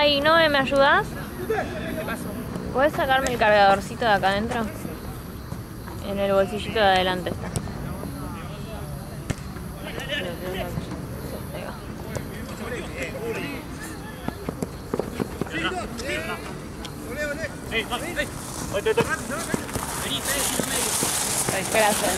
Ay, no, ¿me ayudas? ¿Puedes sacarme el cargadorcito de acá adentro? En el bolsillito de adelante está. Gracias.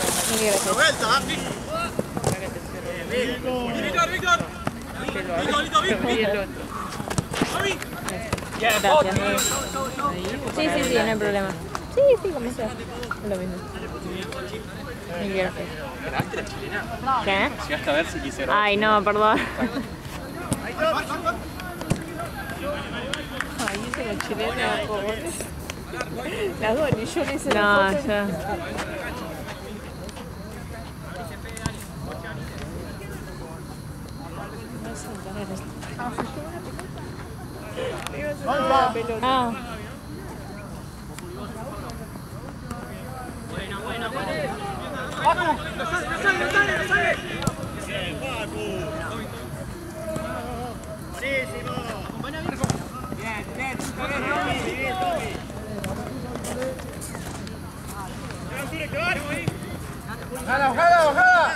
Gracias. Sí, no hay problema. Sí, como sea. Es lo mismo. ¿Ganaste la chilena? ¿Qué? Llegaste a ver si quisieron. Ay, no, perdón. Ay, hice la chilena, pobre. Las dos, ni yo le hice No, la foto. ya. Ah. ¡Bajada!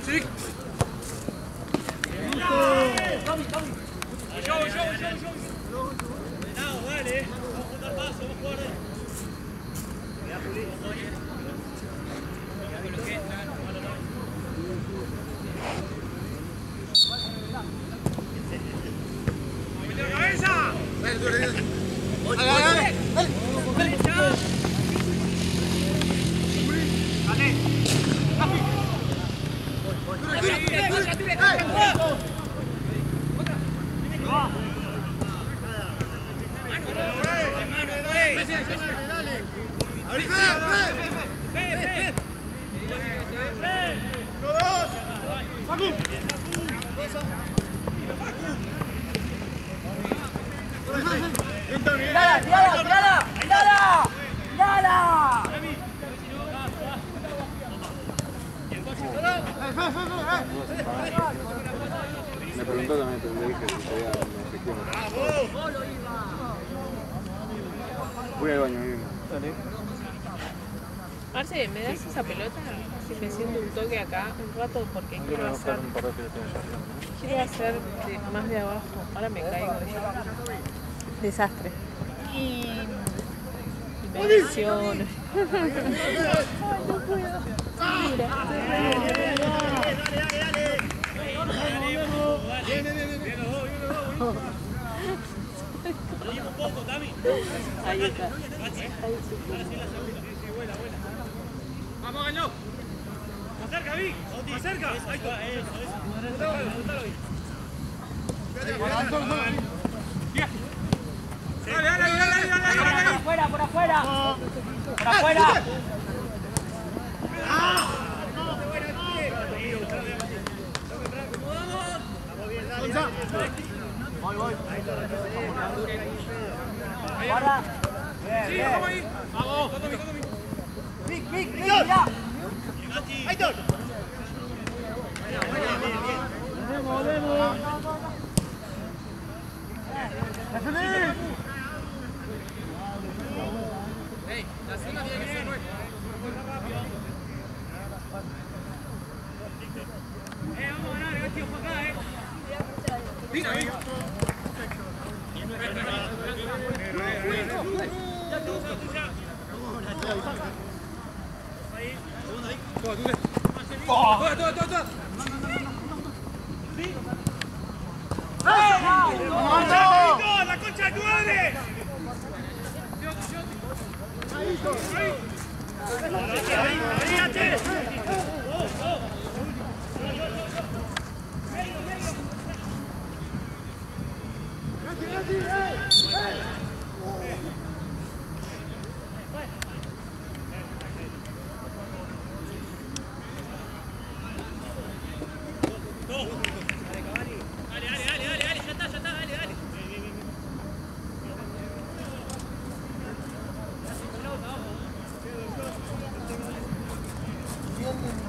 Sí. Me preguntó también, pero le dije si sabía dónde Voy al baño mismo. Marce, ¿me das esa pelota? Si me siento un toque acá un rato porque quiero hacer más de abajo. Ahora me caigo de allá. Desastre. Y me lesiono. Ay, no puedo. Mira. Ahí está. Vamos, ganó. Más cerca, Vi. Más cerca. Ahí está. Dale. Por afuera. Por afuera. Voy. Guarda. Sí, vamos ahí. Vamos. Vic, mira. Ahí está. La zona tiene que ser nuestra. Vamos a ganar, tío, para acá, Mira, ahí. ¡La concha de tu madre!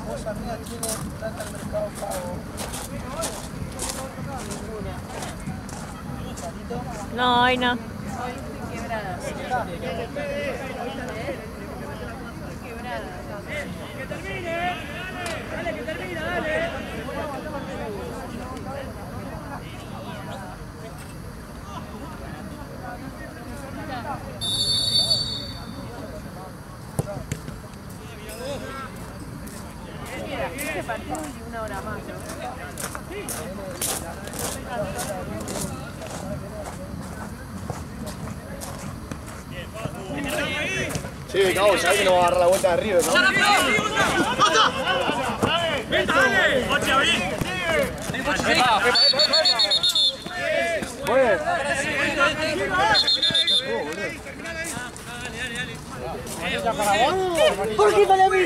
Vos amiga tiene plata al mercado pago. No, hoy no. Quebrada. ¡Que termine! ¡Dale, que termina, dale! Mira, este partido y una hora más, ¿no? Sí, no, sabés que no va a agarrar la vuelta de River, ¿no? ¡Vente, dale! ¡Oche, abrí! Pues. ¿Por qué para mí?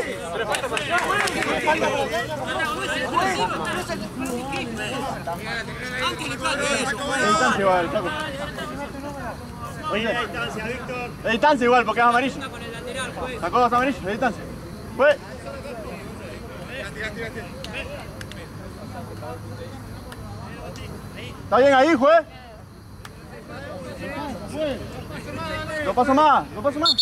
Distancia igual, flaco. Oye, de distancia igual, porque es amarillo. Sacó dos amarillos, de distancia. Fue. ¿Está bien ahí, juez? No paso más, no paso más.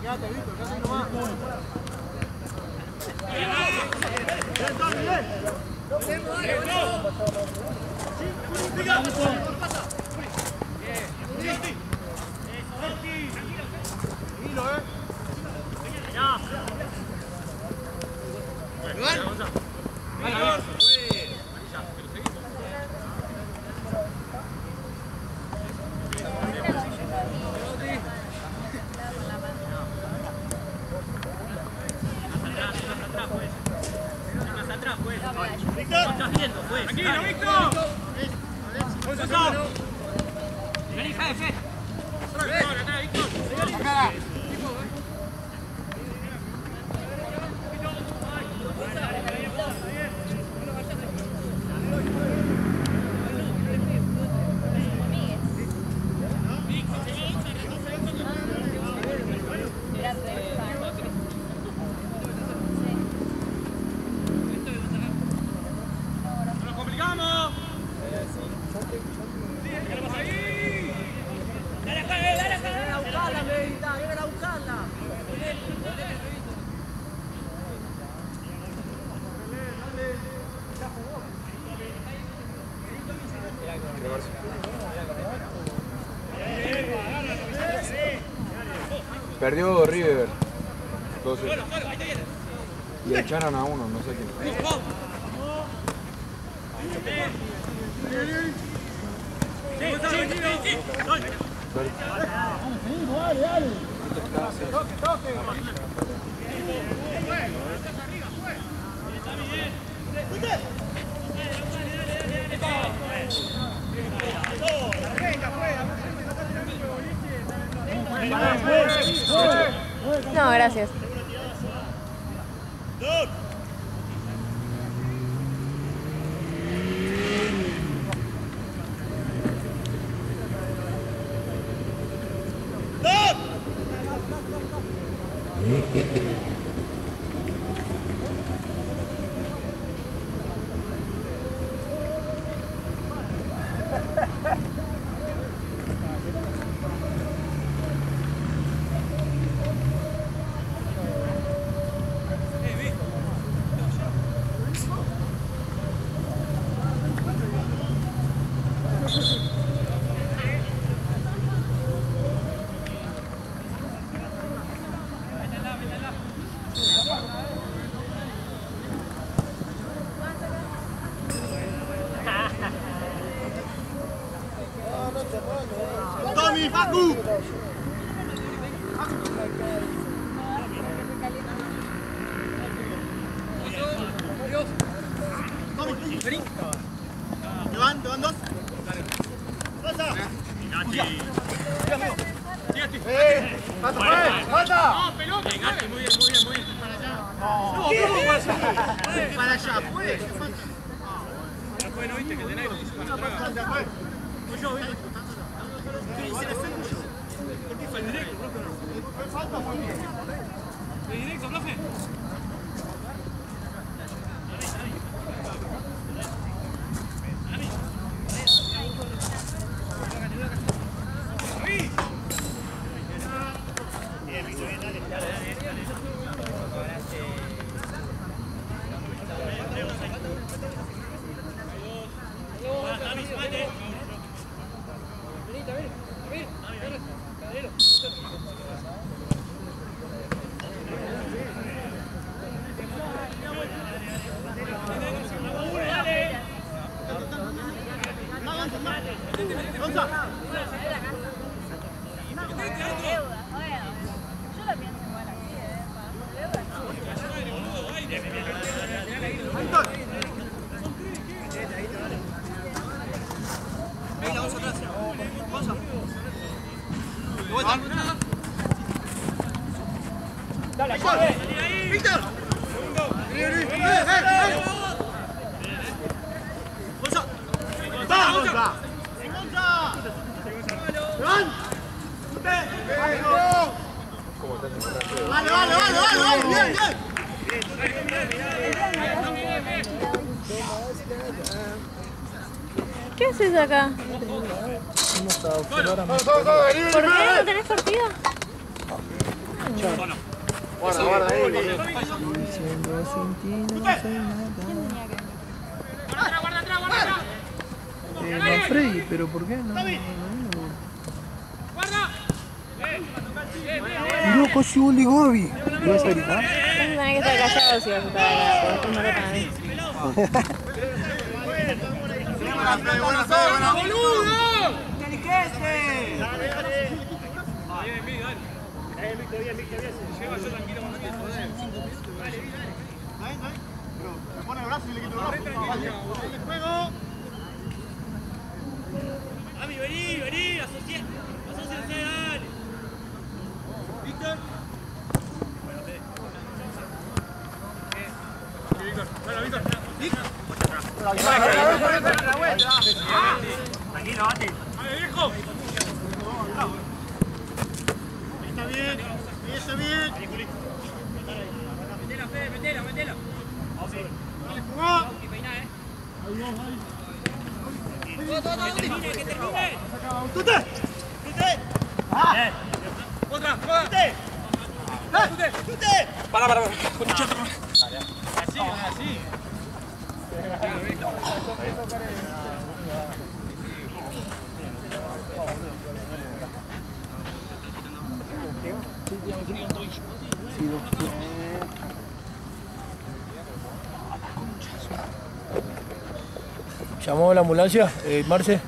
Quédate, Víctor, casi nomás. ¡Tranquilo, Víctor! ¡Vení, jefe! ¡Nos complicamos! Perdió River. Entonces. Y echaron a uno, no sé quién. No, gracias. ¡Tommy, Facu! ¿Te van dos? ¡Pasa! ¡Falta! ¡No, pelota! Llegaste, muy bien, muy bien, muy bien. Para allá. No, para allá, pues. después no viste que tenés para atrás. Voy yo, ¿viste? Fue directo, profe, no. ¿Fue directo, profe? ¿Qué haces acá? ¿Por qué no tenés partido? Guarda ahí. Manfredi, pero ¿por qué no? Miró casi un de Gobi. ¿Lo vas a gritar? Tenés que estar callado si vas a estar acá, porque después me rotan a mí. Buena fe, ¡Boludo! ¡Inteligente! Bien, Víctor, bien. Lleva yo tranquilo con el poder. Pero me pone el brazo y le quito el brazo. ¡Juego! Ami, vení, asociense, dale. Víctor. Bueno, Víctor. Tranquilo, Bati. ¡Vale, viejo! Está bien. Está bien. Metela. ¡Jugó! Que termine. ¡Tute! Otra. ¡Tute! Para. Así. ¿Llamó la ambulancia, Marce?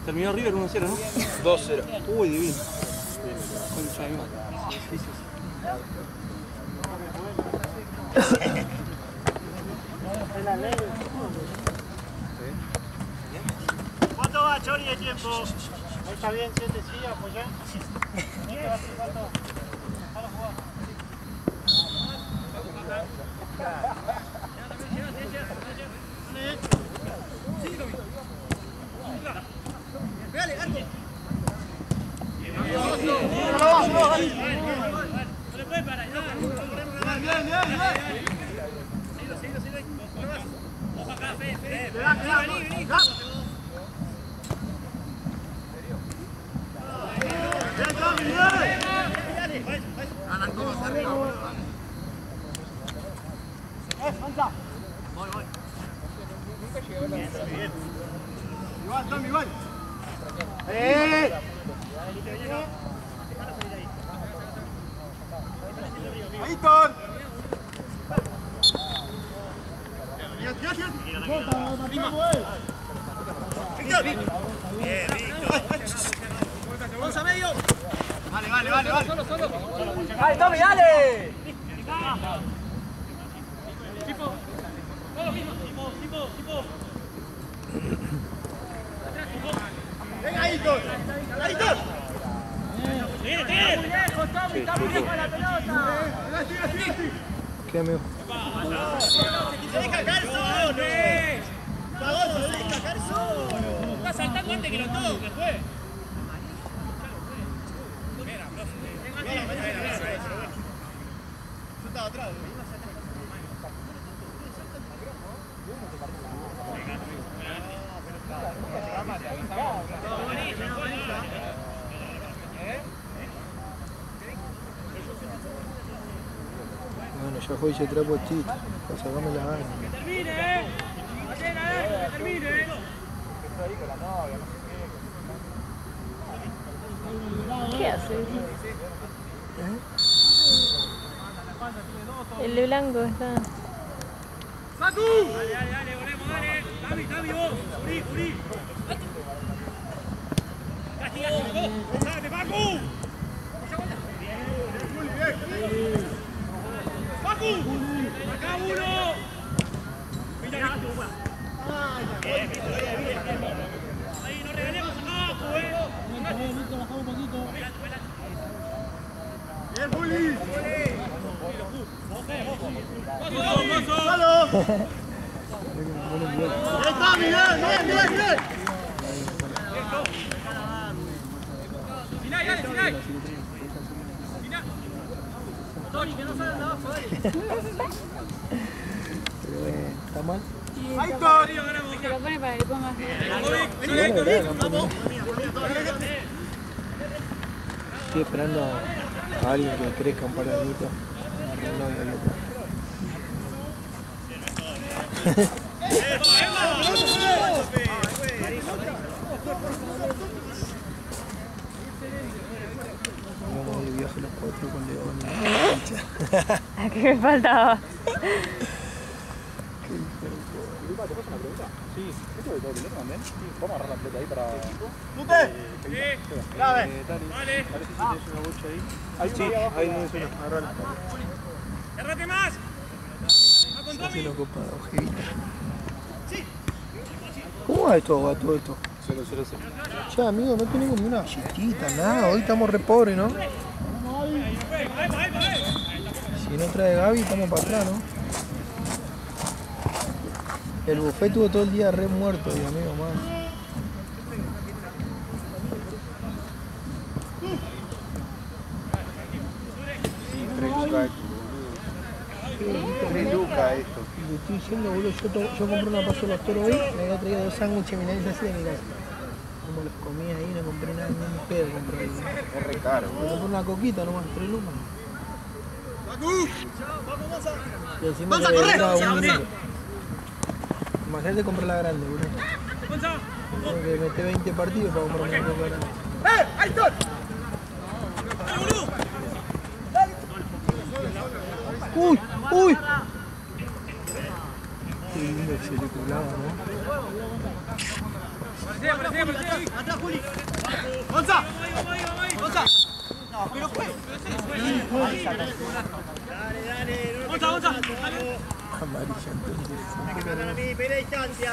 Terminó River 1-0, ¿no? 2-0. Uy, divino. Concha de madre. ¿Cuánto va, Chori, de tiempo? Ahí está bien, 7, sí, apoyá. ¿Cuánto? Para jugar. Igual. Aitor. Vamos a medio. Vale. ¡Dale, Tommy, dale! Tipo. Venga, Aitor. ¡Muy lejos, Tommy! ¡Está muy lejos la pelota! ¿Qué, amigo? Gente que lo toque, juegue. Yo estaba atrás. Bueno, ya fue y se trapo chiste. Para sacarme la gana. ¡Que termine, que termine! ¿Qué hace? El de blanco está. ¡Facu! Dale, volvemos, dale. Tavi, vos. Furí. Castigate, vos. ¡Sácate, Facu! ¡Facu! ¡Acá uno! Ahí, no regalemos abajo, Bajamos un poquito. ¡Bien, Juli! ¡Solo! ¡Ahí está, Miguel! ¡Bien! ¡Final, dale! Tony, que no salen de abajo, dale. Pero está mal. ¡Ahí está! Se lo pone para que le ponga. Estoy esperando a alguien que crezca un par de añitos. No, Vamos de viaje los 4 con León. ¿A qué me faltaba? Sí, ¿esto de todo el dinero también? Sí, vamos a agarrar la pelota ahí para... ¡Lute! ¡Grave! Vale. Parece que tienes una bocha ahí. Ahí no es una, agarrala. ¡Cerrate más! Se lo copa, ojevita. ¿Cómo va esto, a todo esto? 0-0-0. Ya, amigo, no tenemos ni una chiquita, nada. Hoy estamos re pobres, ¿no? Si no trae Gaby, estamos para atrás, ¿no? El buffet tuvo todo el día re muerto, y amigo, más. Reluca esto. Le estoy diciendo, boludo, yo compré una paso de los toros hoy, me había traído 2 sándwiches milanesas así de mi casa. Como los comí ahí, no compré nada, ni un pedo compré ahí. Es re caro, Me compré una coquita nomás, 3 lucas. Y encima que le dura un minuto. Imagínate comprar la grande, boludo. Tengo que meter 20 partidos para comprar una coca grande. ¡Ahí está! ¡Uy! ¡Uy! Qué lindo que se le colaba, ¿no? Aparece. ¡Atrás, Juli! ¡Gonza! ¡Gonza! No, pero fue. Dale. ¡Gonza! Amarilla, entonces. Me mandan a mí, pide distancia.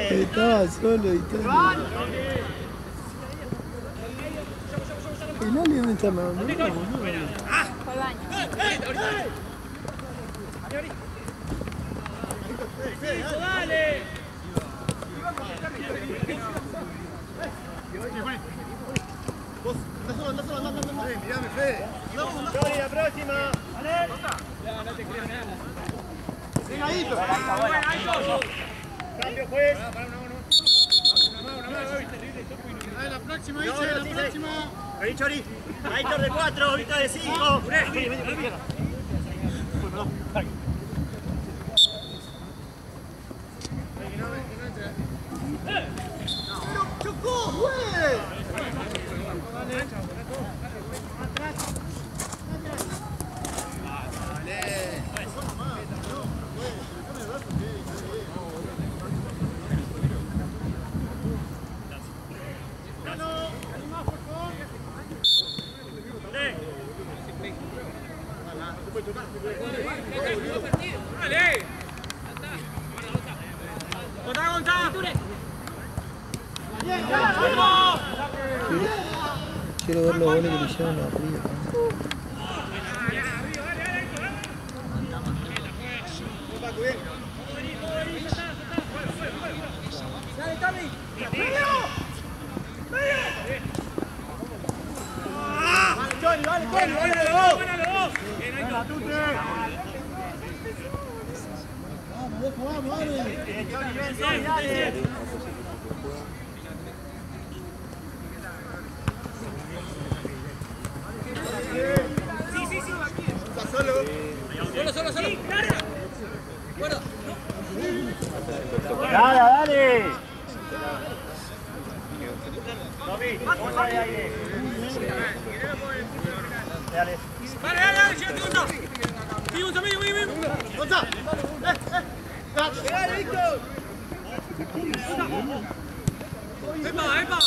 Estaba solo y todo. El Ali dónde está, boludo. Al baño. ¡Dale! Vos, anda solo. Mirame, Fede. Chori, la próxima. Vengadito. Cambio, juez. La próxima, dice, la próxima. Vení, Chori. Aitor de 4, Vita de 5. Vení. ¡Chocó, güey! Quiero ver los goles que le hicieron a Río. Dale. Dale, llévate Gonza. Sí, Gonza, medio. Gonza. Dale, Víctor. ¡Epa!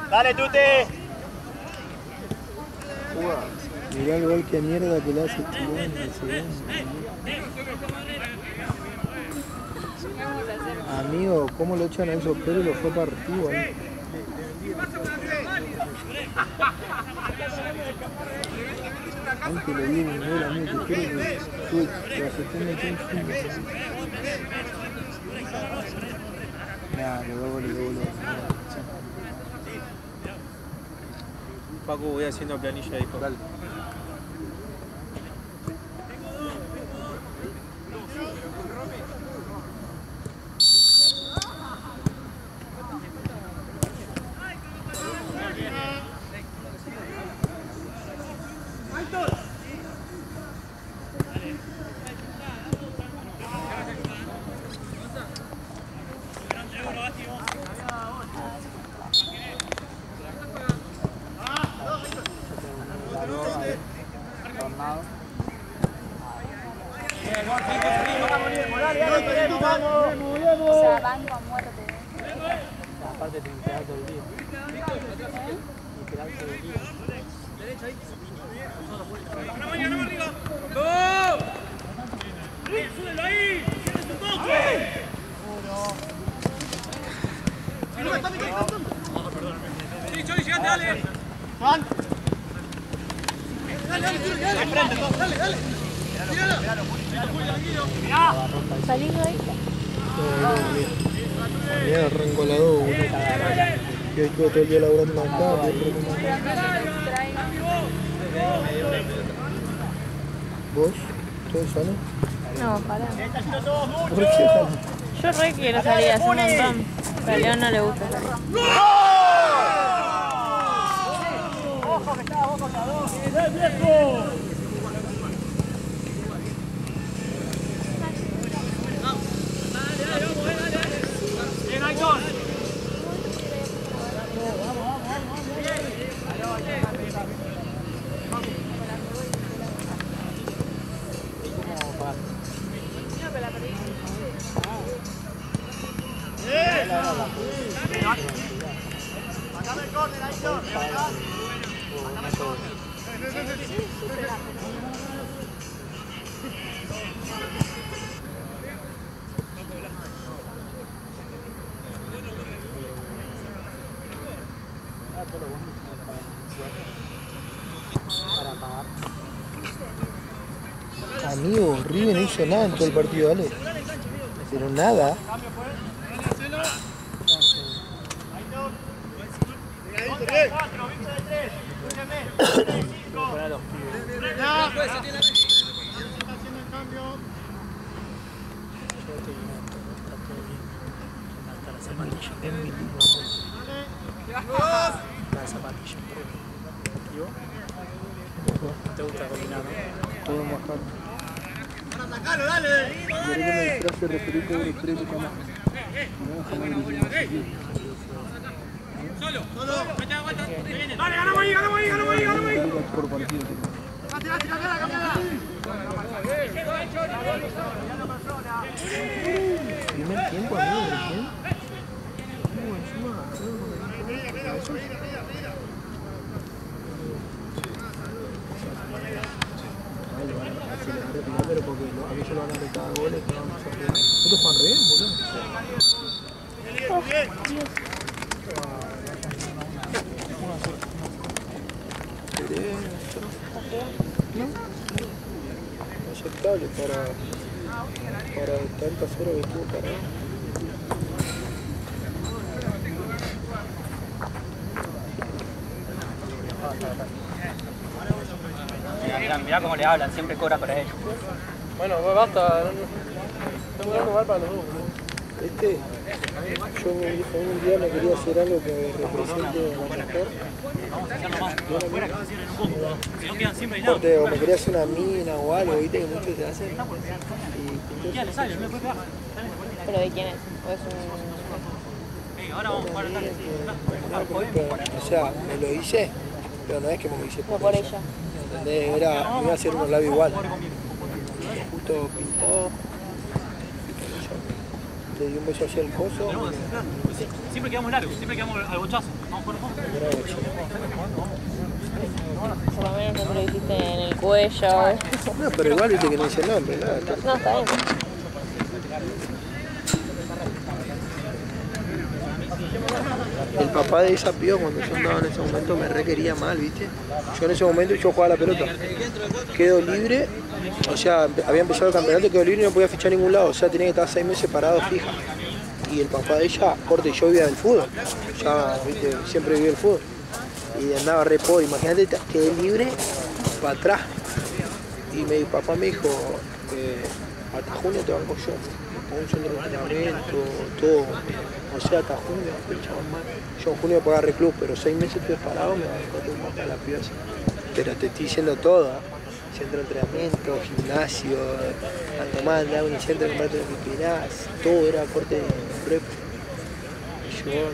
Dale, Tute. Mirá el gol que mierda que le hace Chilón en el segundo. Amigo, ¿cómo lo echan a esos Pérez y lo fue partido? Antes le di un gol a mí, que quiero que lo acepten de todo el fin. Nah, los dos goles. Paco, voy haciendo planilla ahí. Dale. Aparte te quedas todo el día. Literal todo el día. ¡No arriba! ¡No! ¡Súbelo ahí! ¡Tienes un toque! Sí, Choli, llegate, dale. Juan. Dale. ¿Salís de ahí? Mira, reencolado uno. Yo estuve todo el día laburando acá. ¿Vos? ¿Todo sano? No, pará. ¿Por qué? Yo re quiero salir hace un montón. Pero a León no le gusta salir. ¡Ojo que estaba vos contra dos! ¡Bien, viejo! Bien, Aitor. Sacame el córner, Aitor. Amigo, River no hizo nada en todo el partido, dale. Pero nada. La zapatilla. ¿Y vos? ¿Te gusta combinar, no? Todo más caro. ¡Sacalo, dale! Y ahorita me disfrazo de referir con el premio jamás. No, jamás me Solo. Vete a vuelta. Dale, ganamos ahí. por partido. Primer tiempo, amigo, recién. Pero porque a mí se lo van a retar goles, no vamos a jugar. Nosotros juegan re bien, boludo. Aceptable para tantas horas que estuvo parado. Mirá cómo le hablan, siempre cobra para ellos. Bueno, basta, no me mal para los dos. Yo un día me quería hacer algo que represente a la mujer. Corte, o me quería hacer una mina o algo, viste que muchos se hacen. ¿Pero de quién es? ¿O es O sea, me lo hice, pero no es que me lo hice por ella? ¿Entendés? Me iba a hacer unos labios igual. Justo pintó. Le di un beso hacia el coso. Siempre quedamos largos, siempre quedamos al bochazo. Vamos por Por lo menos no te lo hiciste en el cuello. No, pero igual viste que no dice el nombre, nada. No, está bien. El papá de esa piba cuando yo andaba en ese momento me requería mal, ¿viste? Yo en ese momento yo jugaba la pelota. Quedo libre, o sea, había empezado el campeonato, quedó libre y no podía fichar a ningún lado. O sea, tenía que estar 6 meses parado fija. Y el papá de ella, corte, yo vivía del fútbol. Ya, ¿viste? Siempre viví del fútbol. Y andaba re pobre. Imagínate, quedé libre para atrás. Y mi papá me dijo, hasta junio te banco yo. Con un centro de entrenamiento, todo. O sea, hasta junio, yo en junio pagaba reclub, pero 6 meses estuve parado, me bancó tu papá la pieza. Pero te estoy diciendo todo, ¿eh? Centro de entrenamiento, gimnasio, a tomar, un centro de comprarte lo que querás, todo era corte de prep. Yo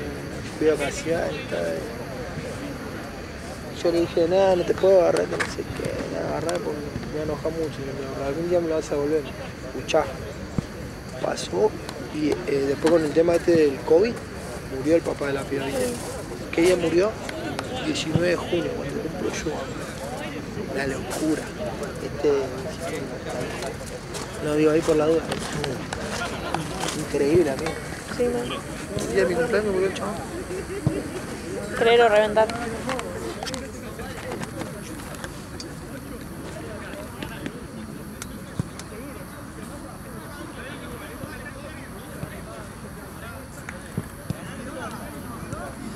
fui a pasear y tal. Yo le dije, nada, no te puedo agarrar, no sé qué, me agarrar porque me enoja mucho, algún día me lo vas a devolver. Escuchá, pasó y después con el tema este del COVID, murió el papá de la piba. ¿Qué día murió? 19 de junio, cuando cumplo yo. Una locura. No digo ahí por la duda. Increíble, amigo. Sí, no. El día de mi cumpleaños murió el chaval. Creer o reventar.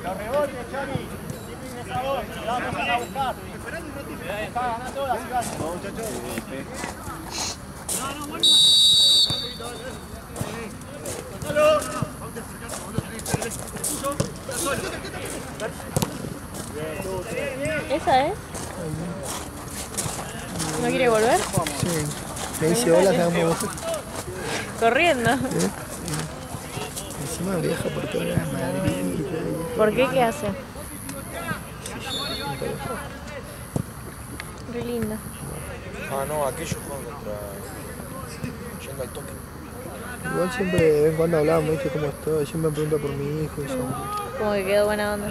Los rebotes, Chani. Siempre esa voz. La vamos a buscar. Está ganando todas, así vamos, muchachos. No, bueno. ¿Esa es? ¿No quiere volver? Sí. Me dice hola, te vamos. Corriendo. Encima viaja por toda la Madrid. ¿Por qué? ¿Qué hace? Re linda. Ah, no, aquellos juegan contra... yendo al toque. Igual siempre de vez en cuando hablamos, ¿viste cómo estoy? Siempre me pregunta por mi hijo y eso. Como que quedó buena onda.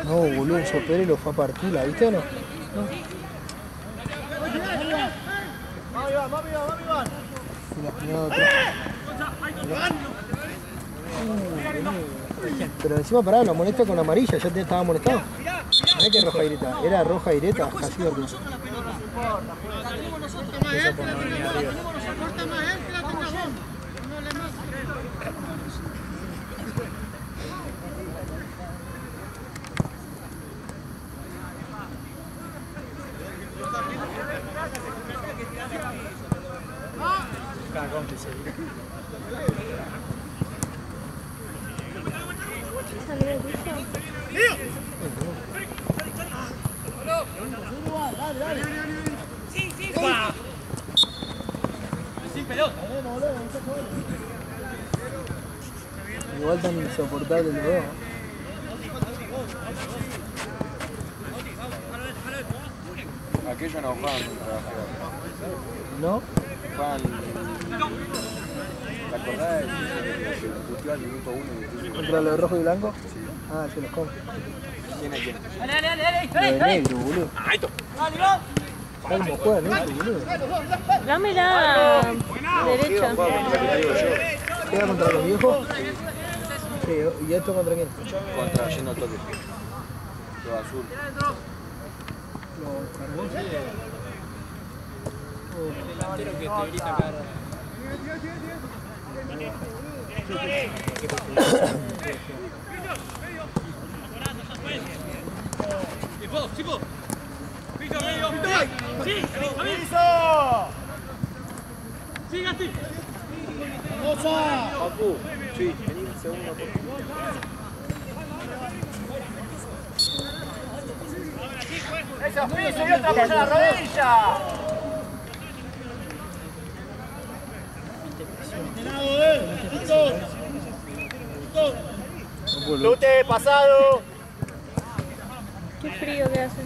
No, boludo, un sopero y lo fue a partir, ¿la viste o no? Pero encima pará, lo molesta con amarilla, ya te estaba molestado. No es que roja directa, era roja directa, casi de ruso. Eso por no venir arriba. Igual tan insoportable los dos. Aquellos no juegan contra... ¿No? fue al... ¿Te acordás del que lo puteó al minuto 1? ¿Contra lo de rojo y blanco? Sí. Ah, se los come. ¿Quién es quién? Lo de negro, boludo. Está como juega negro, boludo. Dame la derecha. ¿Queda contra los viejos? Sí, ¿y esto contra quién? Contra Yendo al Toque. Todo azul. Los carbones. Delantero que te grita cara. ¡Chico! ¡Víctor, medio! ¡Sí! ¡Sí, Gasti! Papu, sí, vení un segundo. ¡Esa piso y otra apoya la rodilla! ¡Lute, pasado! Qué frío que hace.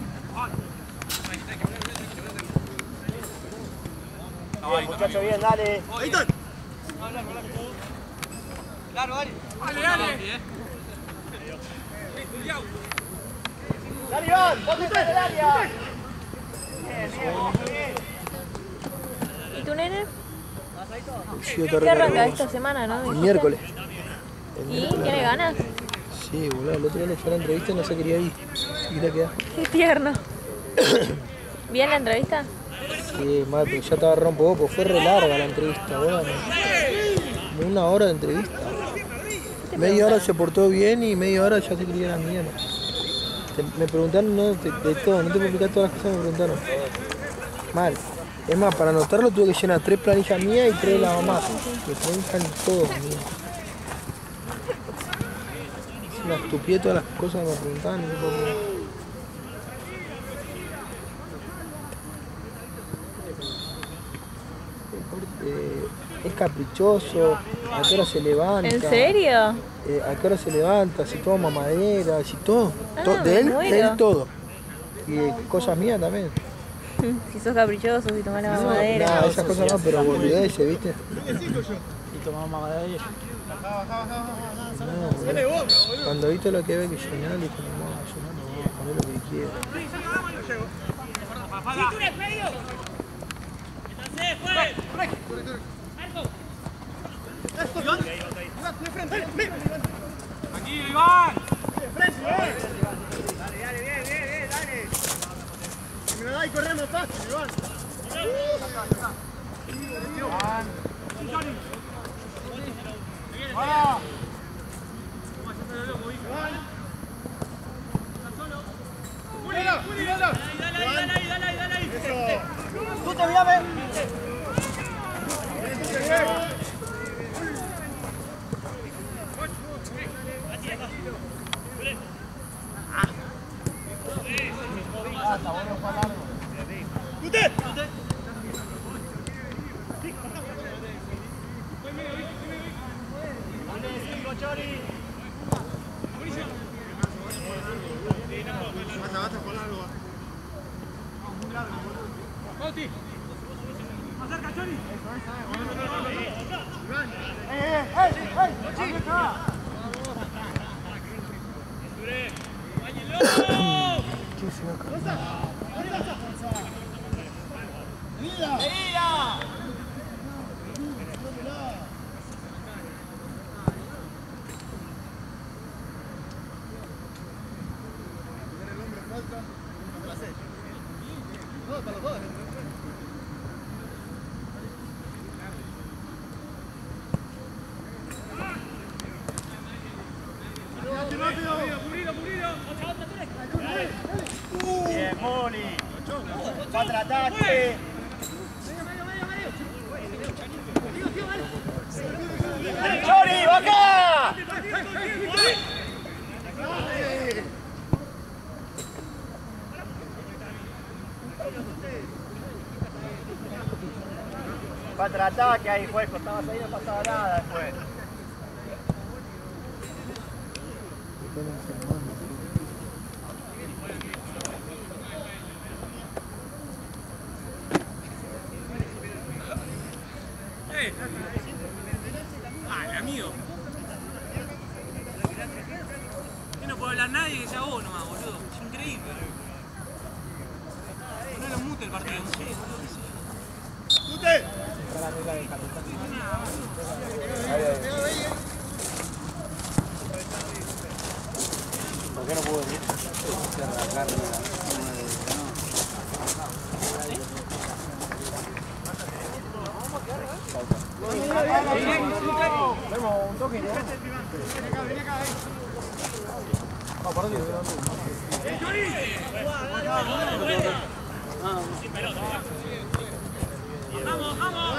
Bien, muchacho, bien, dale. ¡Ahí está! ¡Claro, dale! ¡Dale! ¡Dale, Iván! ¡Ponte en el área! ¿Y tu nene? Sí, yo te ¿Qué arranca recuerdo. esta semana, no? El ¿Dijiste? miércoles. ¿Y? ¿Tiene ganas? Sí, boludo, el otro día le fue a la entrevista y no se quería ir. Se quería quedar. Qué tierno. ¿Bien la entrevista? Sí, mal, pero ya estaba un poco, fue re larga la entrevista, bueno. Como 1 hora de entrevista. Media hora se portó bien y media hora ya se quería la mierda. Me preguntaron de todo, no te puedo explicar todas las cosas que me preguntaron. Mal. Es más, para anotarlo tuve que llenar 3 planillas mías y 3 de la mamá. Me preguntan todo, mío. Es una estupidez todas las cosas que me preguntaban. No puedo creer. Es caprichoso, a qué hora se levanta. ¿En serio? A qué hora se levanta, si toma madera, si todo. Ah, De me él muero. todo. Y cosas mías también. Si sos caprichoso, si tomás la mamadera. Nada, esas cosas no, pero boludeces, ¿viste? Y tomamos mamadera. No, boludo. Cuando viste lo que ve que llenar, le dije, no, llenar no, poné lo que quieras. ¡Cintura en medio! ¡Tranquilo, Iván! Dale, bien, dale. Si me la da y corremos fácil, Iván. Dale ahí. Tú te llames. ¡Acerca, Chori! Bien, Moni. Contraataque. ¡Chori, va acá! Contraataque ahí, juez. Estabas ahí, no pasaba nada después. José. Ah, el amigo. Yo no puedo hablar nadie que sea vos nomás, boludo. Es increíble. Ponelo en mute el partido. ¡Mute! ¿Por qué no puedo venir? Un toque, ¿no? ¡Vamos, vamos!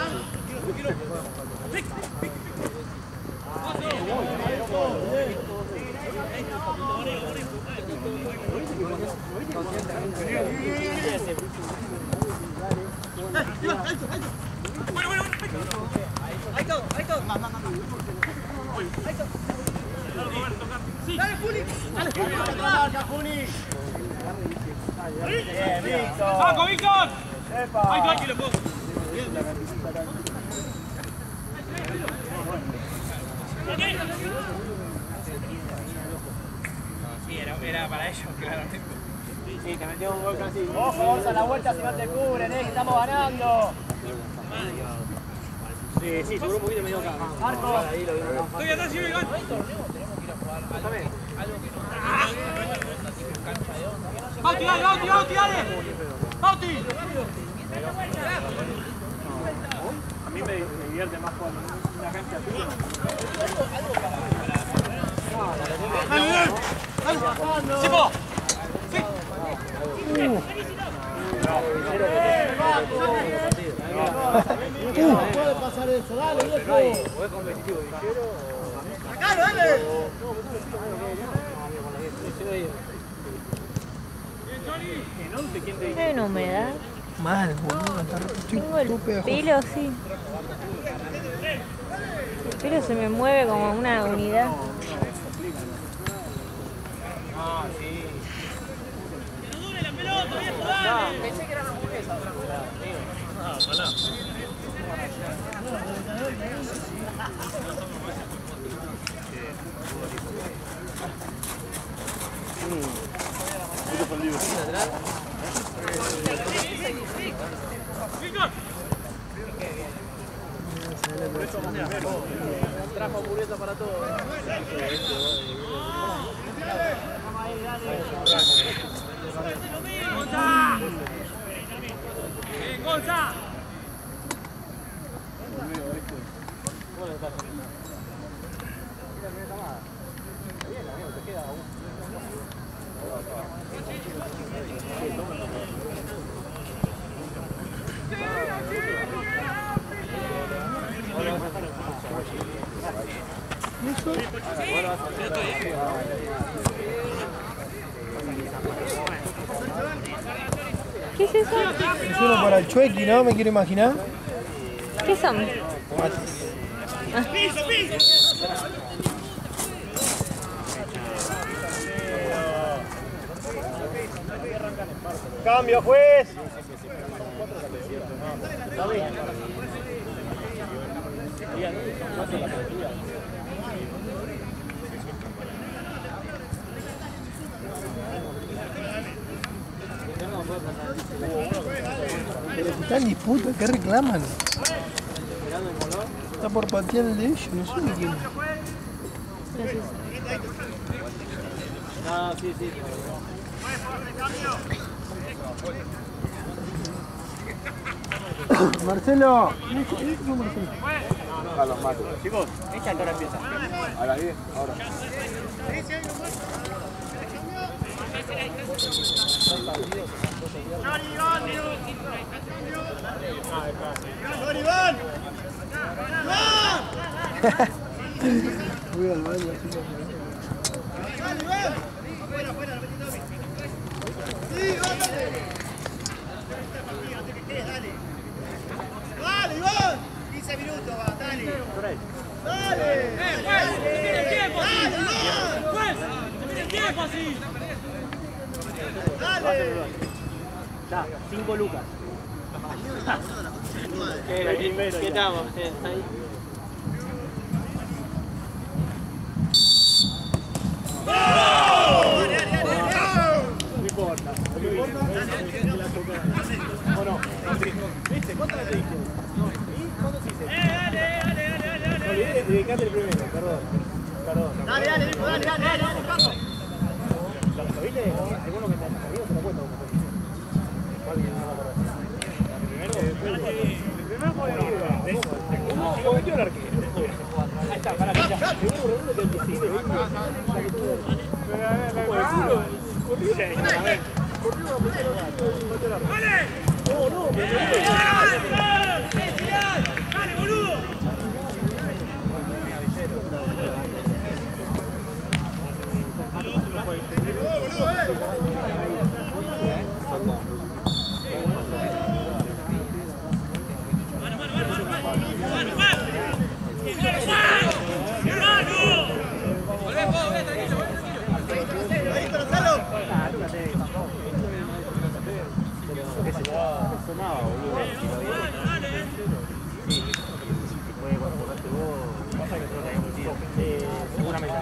Bueno. Ahí todo. Sí. Dale, Juli. Bien, Víctor. ¡Saco, Víctor! Ahí está, aquí lo puedo. Sí, era para ellos, claramente. Sí, te metió un gol casi. Ojo, vamos a la vuelta si no te cubren, que estamos ganando. Sí, seguro un poquito medio acá. Marco. Estoy atrás, sí, Iván. Bauti, dale. Bauti. A mí me divierte más con una cancha así. ¡Sipo! No puede pasar eso, dale, viejo. ¡Sacalo, dale! Hay una humedad. Mal, boludo. Tengo el pelo así. El pelo se me mueve como una unidad. Ah, sí. ¡Que no dure la pelota, viejo, dale! Pensé que eran hamburguesas. Ah, ojalá. Mucho por libre. ¡Víctor! Trajo hamburguesas para todos. ¡Gonza! ¡Bien, Gonza! ¿Qué es eso? Es uno para el Chuequi, ¿no? Me quiero imaginar. ¿Qué son? ¡Piso, piso! ¡Cambio, juez! Pero que está en disputa, ¿qué reclaman? Está por patear el de ellos, no sé de quién. Ah, sí. Marcelo. A los matos. Chicos, Esta ahora empieza. A las 10, ahora. Voy al baño. ¡Dale, Iván! 15 minutos, va, dale. ¡Dale! ¡Juez! ¡Se tiene el tiempo así! ¡Juez! ¡Se tiene el tiempo así! ¡Dale! Ya, 5 lucas. ¿Qué estamos? Ahí. No importa. Bueno, ¿viste? ¿Cuánto le dije? ¿Y cuánto se dice? Dale. Dedicate el primero, perdón. Dale, Nico, dale, Carlos. ¿Lo viste? ¿Alguno que te ha salido? Te lo cuento como el primero fue ¿cómo metió el arquero? Ahí está, para que ya. Seguro redondo que el 17, ¿viste? Corrió. No, ¡dale, boludo! Sonaba, boludo. Sí, puede cuando tocaste vos. Pasa que seguramente.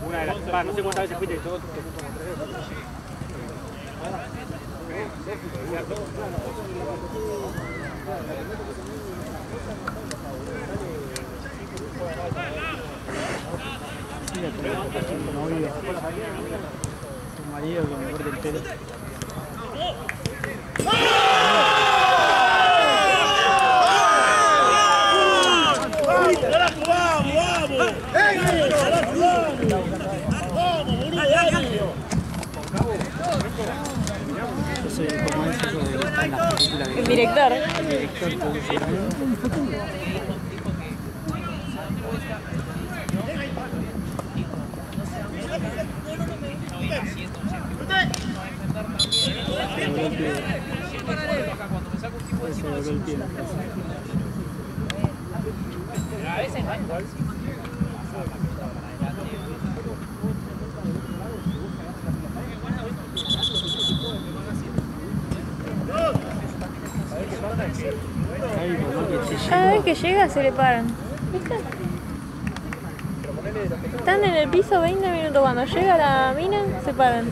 Una de las. No sé cuántas veces fuiste, todo te puso como 3 veces. Un marido que me corte el pelo. Yo soy como es eso de que está en las películas. El director. El director, todo eso. Se volvió el pie. A veces no igual. Cada vez que llega se le paran. ¿Viste? Están en el piso 20 minutos, cuando llega la mina se paran.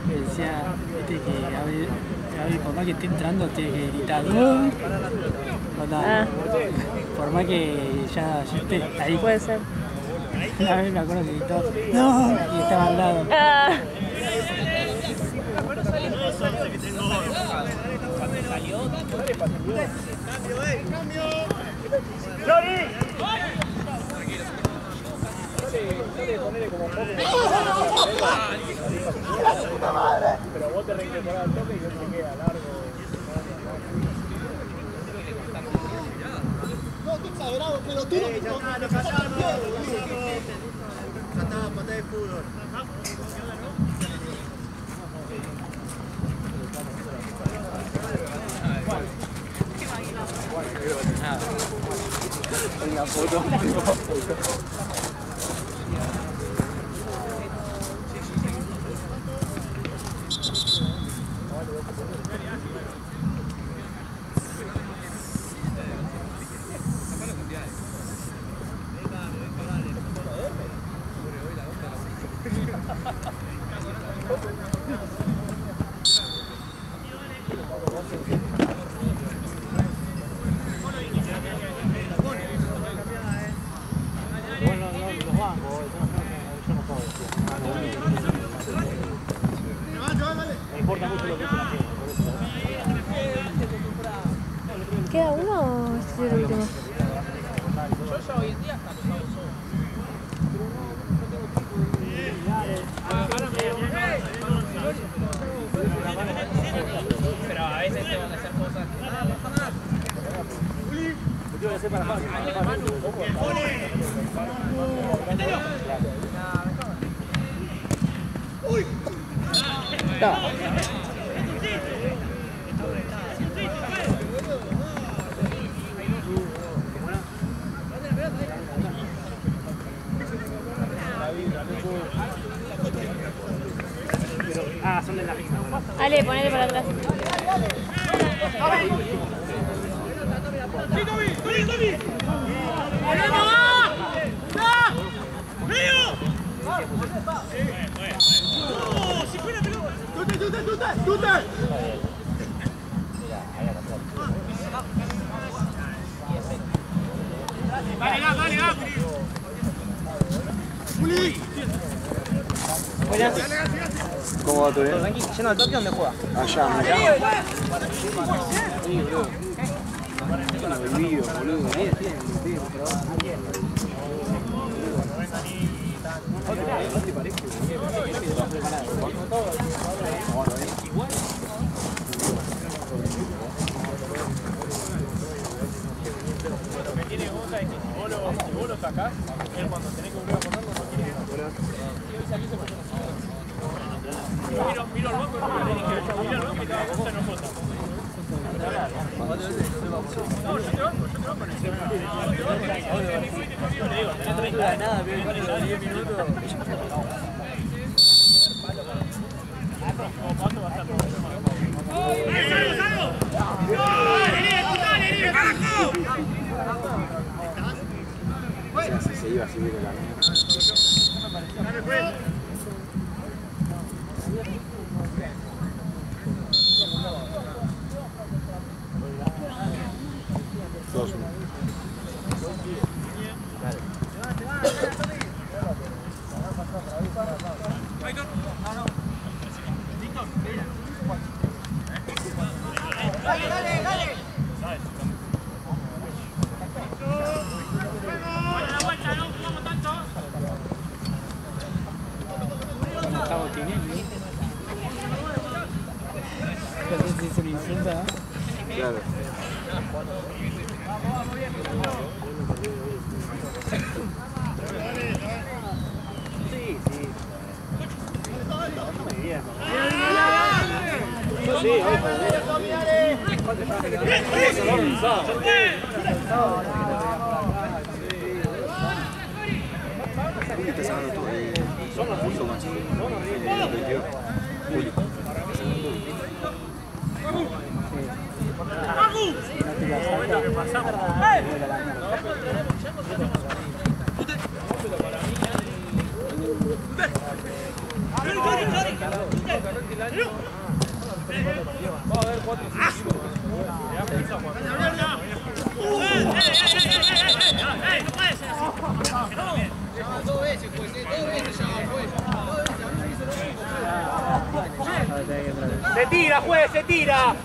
Decía, viste que por más que esté entrando tiene que gritar. Por más que ya esté ahí. Puede ser. Una vez me acuerdo que gritó, ¡no! Y estaba al lado. Pero vos te reincorporás al toque y él se queda largo. No, qué exagerado, pelotudo. Ya está, patada de fútbol. Una foto. ¿Queda uno o este es el último? Yo ya hoy en día hasta los hago solo. Pero a veces tengo que hacer cosas que nada pasa nada. Yo tengo que hacer para fácil. ¡Uy! Son de la misma. Ale, ponele para atrás. ¿Cómo va tu bien? ¿Yendo al toque dónde juega? Allá, mirá. El vídeo, boludo. Vos lo sacás, él cuando tenés que volver a ponerlo no quiere que miro al banco y le dije, mira al banco y te va a costar una foto. No, yo te banco, le digo, tenés 30 de nada, pero 10 minutos. ¿Cuánto va a estar? Si se iba a subir la mía. Claro. ¿Qué estás hablando tú? Son los pulsos más. ¡Se tira, juez! ¡Se tira!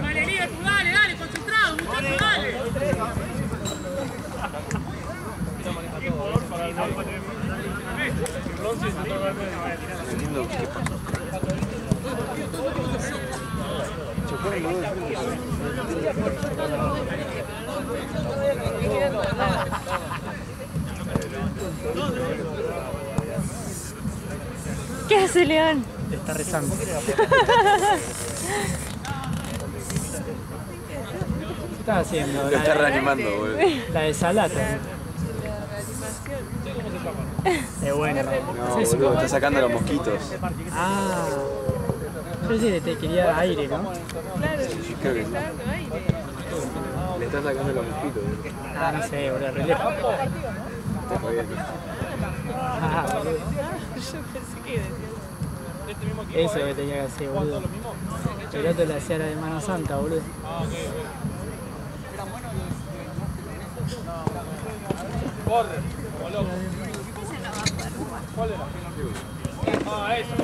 Dale, líder, dale, concentrado, muchachos, dale. Entiendo qué pasó. ¿Qué hace León? Está rezando. ¿Qué estás haciendo? Lo está reanimando, boludo. La de Salata. Es buena. No, boludo, está sacando los mosquitos. Ah. Yo sí te quería dar aire, ¿no? Sí, creo que sí. Le está sacando los mosquitos, boludo. Ah, no sé, boludo, re lejos. Está jodiendo. Ah, boludo. Eso que tenía que hacer, boludo. El otro le hacía la de Mano Santa, boludo. Corre, como loco. ¿Cuál era? Ah, eso.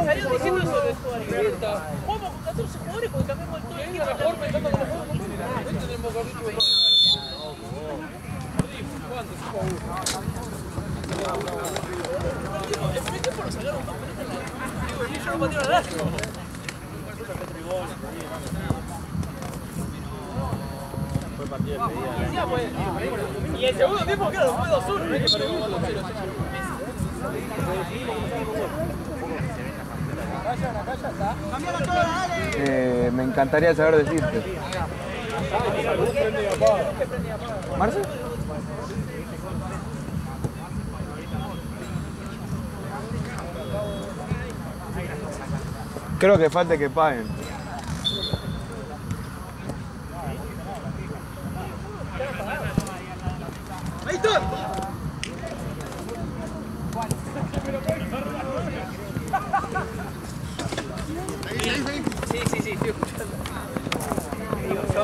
Salió diciendo eso de jugamos con 14 jugadores porque cambiamos todo el equipo mejor pensando que los juegos con no tenemos que el primer tiempo nos sacaron dos pelotas. Digo, yo no pateo la lástima. Y el segundo tiempo, claro, fue 2-1, no es que perdimos 2-0. Me encantaría saber decirte. ¿Marce? Creo que falta que paguen. ¡Ahí está! Sí, estoy escuchando. Digo yo,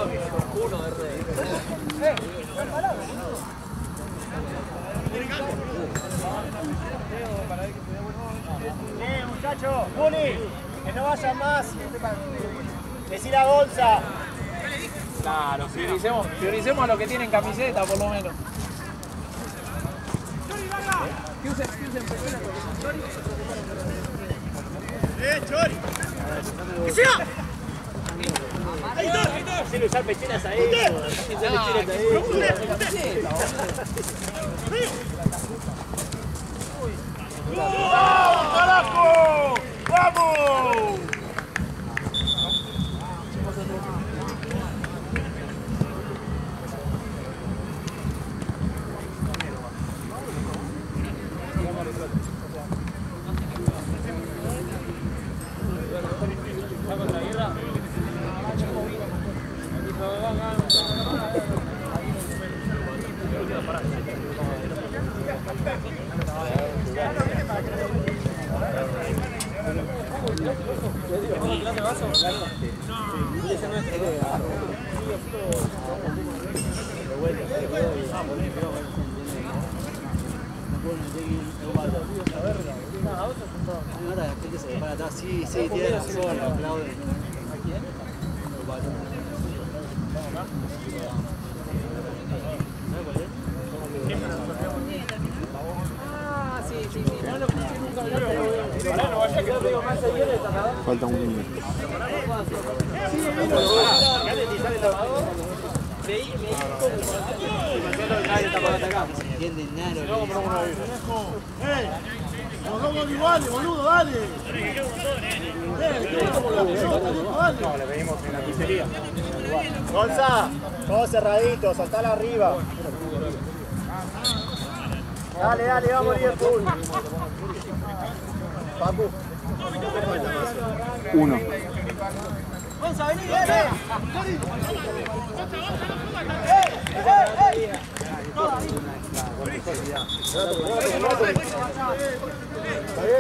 uno de redes. Muchachos, Juli, que no vayan más. Decí la bolsa. Claro, prioricemos a los que tienen camiseta, por lo menos. ¿Qué usan? ¡Chori! ¡Que siga! ¡Ahí está! Hacerle usar pecheras a ellos. ¡Vamos, carajo! ¡Vamos! Sí, tiene razón, aplauden. Falta un niño. ¡Nos somos iguales, boludo, dale! No, le pedimos en la pizzería. Gonza, todos cerraditos, saltala arriba. Dale, vamos Liverpool. Papu. 1. ¡Gonza, vení, dale!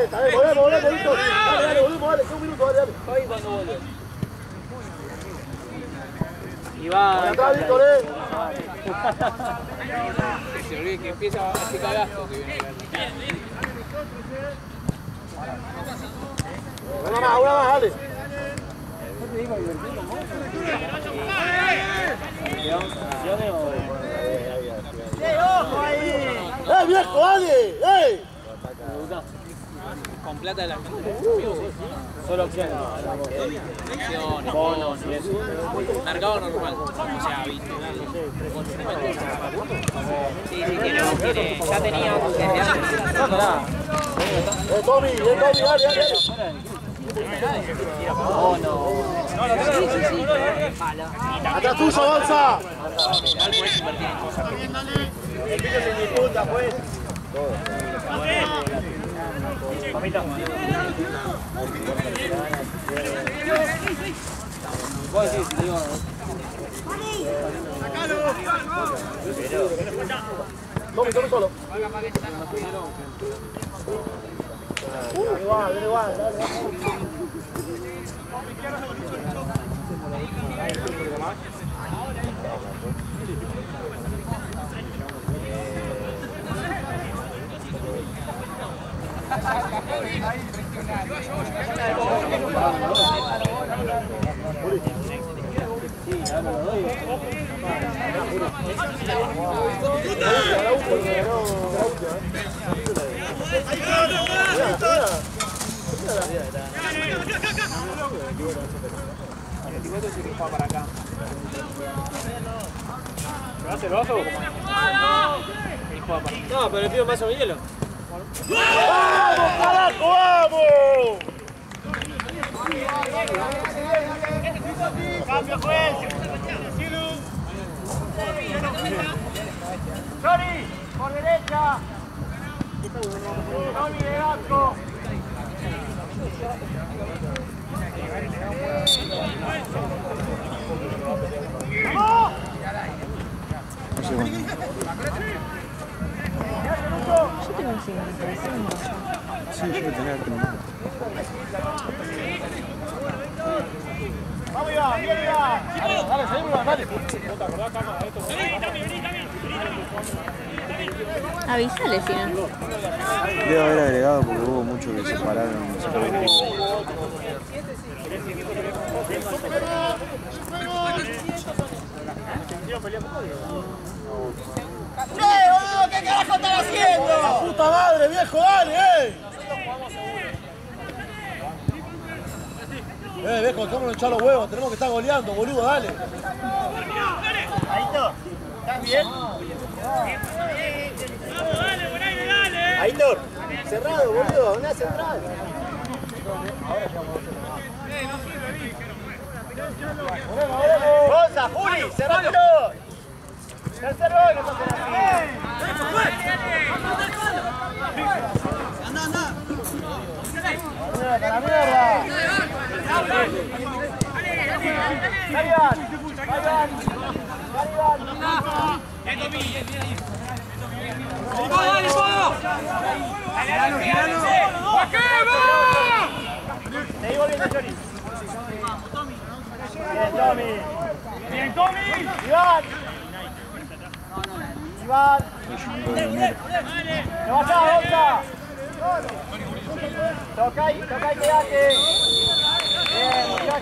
Está bien, volvemos, Bolito. Dale, volvemos, dale, 1 minuto, dale. Hoy cuando vuelve. Y va. Atrás, Víctor, Que se olvide que empieza este cagazo que viene. Una más, dale. ¡Ojo ahí! Viejo, dale! Con plata de la gente. Solo opciones. Bonos y eso. Mercado normal. O sea, viste. Sí, tiene. Ya teníamos desde antes. Tommy, dale. Atrás tuyo, Gonza. El piso se disputa, pues. Mamita. Vos decís, te digo. Tommy solo. Igual, dale. Para acá. ¿Me hace el ojo? No, pero le pido un vaso de hielo. ¡Vamos, carajo, vamos! Cambio, juez. Johnny, por derecha. Johnny de Gasco. No sé cuándo. Yo tengo un 55 ya. Sí, yo lo tenía terminado. Vamos, Iván, bien, Iván. Dale, seguimos, Iván, dale. Avísale si no. Debe haber agregado porque hubo muchos que se pararon. boludo! ¿Qué carajo están haciendo? ¡La puta madre, viejo, dale, viejo, dejémonos echar los huevos, tenemos que estar goleando, boludo, dale. Aitor, ¿estás bien? Aitor, cerrado, boludo, una central. ¡Gonza, Juli, cerrátelo! ¡Tercer gol, que estás ¡anda, la mierda! Seguí volviendo, Chori. Bien, Tommy. Bien, Tommy. Iván. Iván. ¡Te vas a Gonza! Toca y quedate. Bien, muchachos.